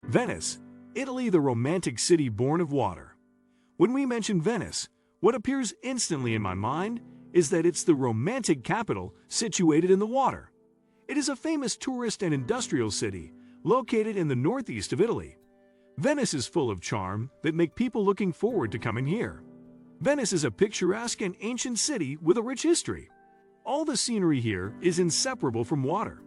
Venice, Italy, the romantic city born of water. When we mention Venice, what appears instantly in my mind is that it's the romantic capital situated in the water. It is a famous tourist and industrial city located in the northeast of Italy. Venice is full of charm that make people looking forward to coming here. Venice is a picturesque and ancient city with a rich history. All the scenery here is inseparable from water.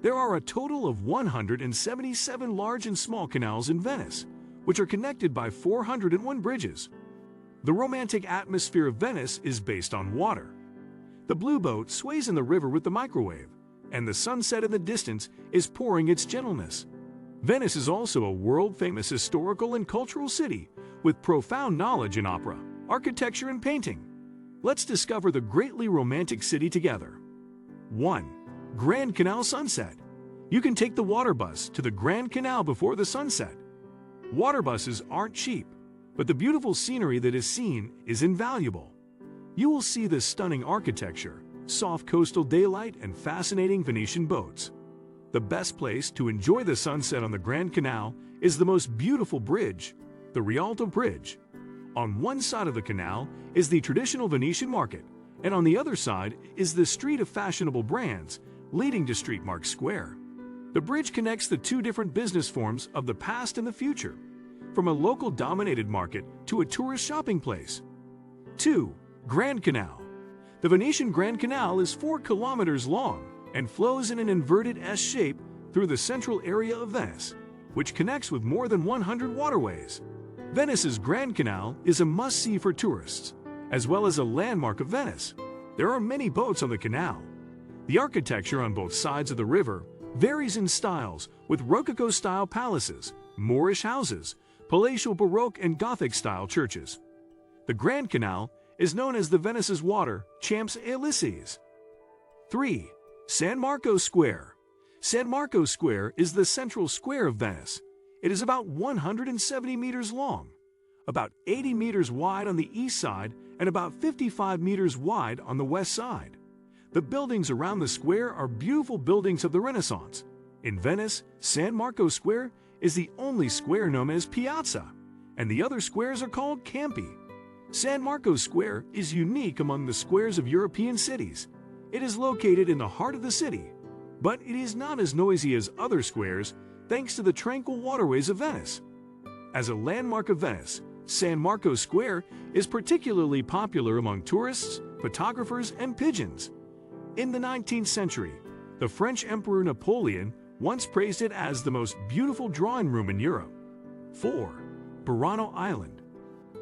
There are a total of 177 large and small canals in Venice, which are connected by 401 bridges. The romantic atmosphere of Venice is based on water. The blue boat sways in the river with the microwave, and the sunset in the distance is pouring its gentleness. Venice is also a world-famous historical and cultural city with profound knowledge in opera, architecture, and painting. Let's discover the greatly romantic city together. 1. Grand Canal Sunset. You can take the water bus to the Grand Canal before the sunset. Water buses aren't cheap, but the beautiful scenery that is seen is invaluable. You will see the stunning architecture, soft coastal daylight, and fascinating Venetian boats. The best place to enjoy the sunset on the Grand Canal is the most beautiful bridge, the Rialto Bridge. On one side of the canal is the traditional Venetian market, and on the other side is the street of fashionable brands leading to Street Mark Square. The bridge connects the two different business forms of the past and the future, from a local-dominated market to a tourist shopping place. 2. Grand Canal. The Venetian Grand Canal is 4 kilometers long and flows in an inverted S shape through the central area of Venice, which connects with more than 100 waterways. Venice's Grand Canal is a must-see for tourists, as well as a landmark of Venice. There are many boats on the canal. The architecture on both sides of the river varies in styles, with Rococo-style palaces, Moorish houses, palatial Baroque and Gothic-style churches. The Grand Canal is known as the Venice's water Champs-Élysées. 3. San Marco Square. San Marco Square is the central square of Venice. It is about 170 meters long, about 80 meters wide on the east side, and about 55 meters wide on the west side. The buildings around the square are beautiful buildings of the Renaissance. In Venice, San Marco Square is the only square known as Piazza, and the other squares are called Campi. San Marco Square is unique among the squares of European cities. It is located in the heart of the city, but it is not as noisy as other squares thanks to the tranquil waterways of Venice. As a landmark of Venice, San Marco Square is particularly popular among tourists, photographers, and pigeons. In the 19th century, the French Emperor Napoleon once praised it as the most beautiful drawing room in Europe. 4. Burano Island.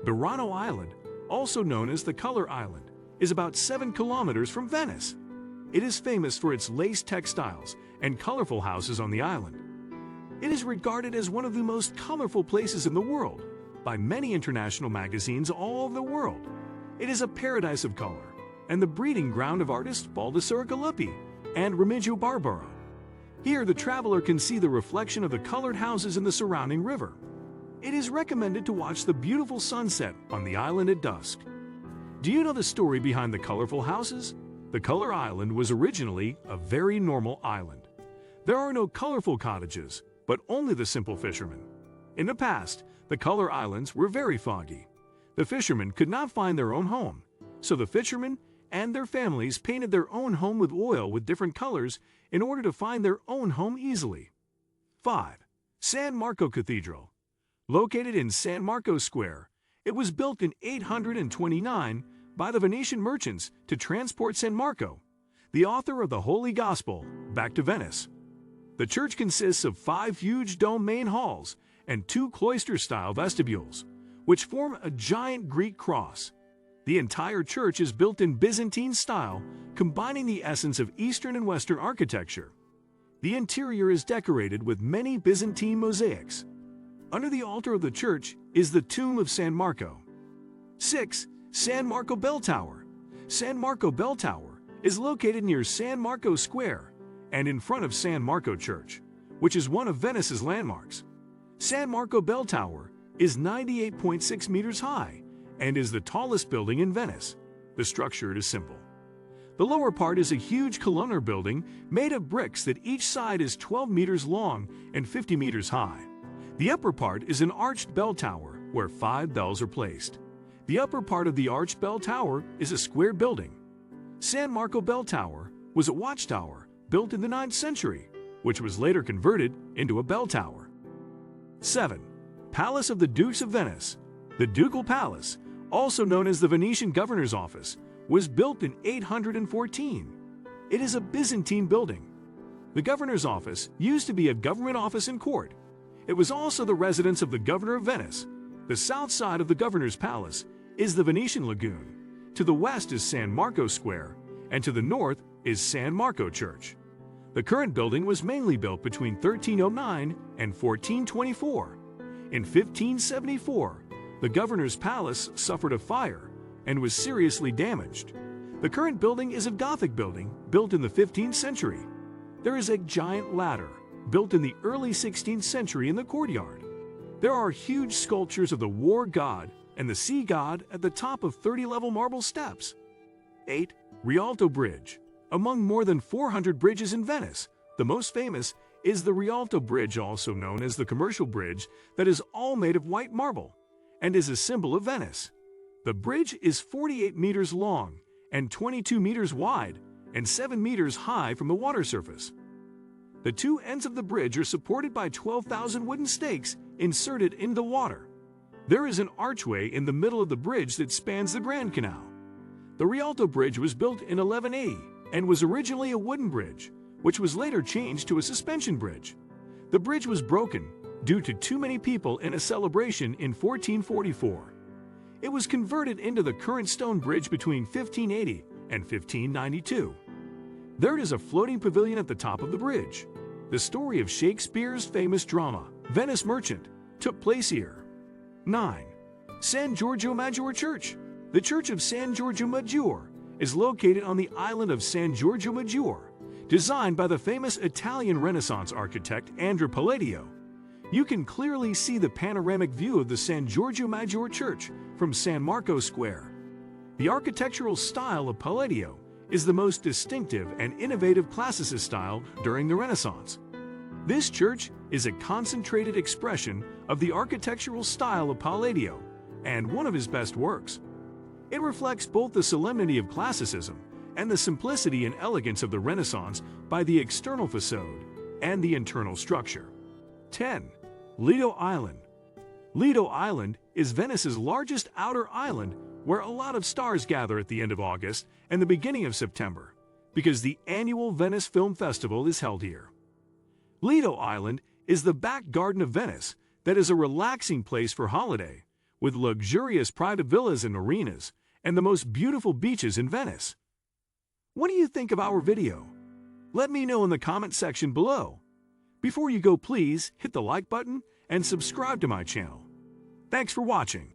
Burano Island, also known as the Color Island, is about 7 kilometers from Venice. It is famous for its lace textiles and colorful houses on the island. It is regarded as one of the most colorful places in the world by many international magazines all over the world. It is a paradise of color and the breeding ground of artists Baldassare Galuppi and Remigio Barbaro. Here, the traveler can see the reflection of the colored houses in the surrounding river. It is recommended to watch the beautiful sunset on the island at dusk. Do you know the story behind the colorful houses? The Color Island was originally a very normal island. There are no colorful cottages, but only the simple fishermen. In the past, the Color Islands were very foggy. The fishermen could not find their own home, so the fishermen and their families painted their own home with oil with different colors in order to find their own home easily. 5. San Marco Cathedral. Located in San Marco Square, it was built in 829 by the Venetian merchants to transport San Marco, the author of the Holy Gospel, back to Venice. The church consists of 5 huge dome main halls and 2 cloister-style vestibules, which form a giant Greek cross. The entire church is built in Byzantine style, combining the essence of Eastern and Western architecture. The interior is decorated with many Byzantine mosaics. Under the altar of the church is the tomb of San Marco. 6. San Marco Bell Tower. San Marco Bell Tower is located near San Marco Square and in front of San Marco Church, which is one of Venice's landmarks. San Marco Bell Tower is 98.6 meters high and is the tallest building in Venice. The structure is simple. The lower part is a huge columnar building made of bricks that each side is 12 meters long and 50 meters high. The upper part is an arched bell tower where 5 bells are placed. The upper part of the arched bell tower is a square building. San Marco Bell Tower was a watchtower built in the 9th century, which was later converted into a bell tower. 7. Palace of the Dukes of Venice. The Ducal Palace, also known as the Venetian Governor's Office, was built in 814. It is a Byzantine building. The Governor's Office used to be a government office and court. It was also the residence of the Governor of Venice. The south side of the Governor's Palace is the Venetian Lagoon. To the west is San Marco Square, and to the north is San Marco Church. The current building was mainly built between 1309 and 1424. In 1574, the Governor's Palace suffered a fire and was seriously damaged. The current building is a Gothic building built in the 15th century. There is a giant ladder built in the early 16th century in the courtyard. There are huge sculptures of the war god and the sea god at the top of 30-level marble steps. 8. Rialto Bridge. Among more than 400 bridges in Venice, the most famous is the Rialto Bridge, also known as the Commercial Bridge, that is all made of white marble and is a symbol of Venice. The bridge is 48 meters long and 22 meters wide and 7 meters high from the water surface. The two ends of the bridge are supported by 12,000 wooden stakes inserted in the water. There is an archway in the middle of the bridge that spans the Grand Canal. The Rialto Bridge was built in 1180 and was originally a wooden bridge, which was later changed to a suspension bridge. The bridge was broken due to too many people in a celebration in 1444. It was converted into the current stone bridge between 1580 and 1592. There is a floating pavilion at the top of the bridge. The story of Shakespeare's famous drama, Venice Merchant, took place here. 9. San Giorgio Maggiore Church. The Church of San Giorgio Maggiore is located on the island of San Giorgio Maggiore, designed by the famous Italian Renaissance architect Andrea Palladio. You can clearly see the panoramic view of the San Giorgio Maggiore Church from San Marco Square. The architectural style of Palladio is the most distinctive and innovative classicist style during the Renaissance. This church is a concentrated expression of the architectural style of Palladio and one of his best works. It reflects both the solemnity of classicism and the simplicity and elegance of the Renaissance by the external facade and the internal structure. 10. Lido Island. Lido Island is Venice's largest outer island where a lot of stars gather at the end of August and the beginning of September, because the annual Venice Film Festival is held here. Lido Island is the back garden of Venice that is a relaxing place for holiday, with luxurious private villas and marinas, and the most beautiful beaches in Venice. What do you think of our video? Let me know in the comment section below. Before you go, please hit the like button and subscribe to my channel. Thanks for watching.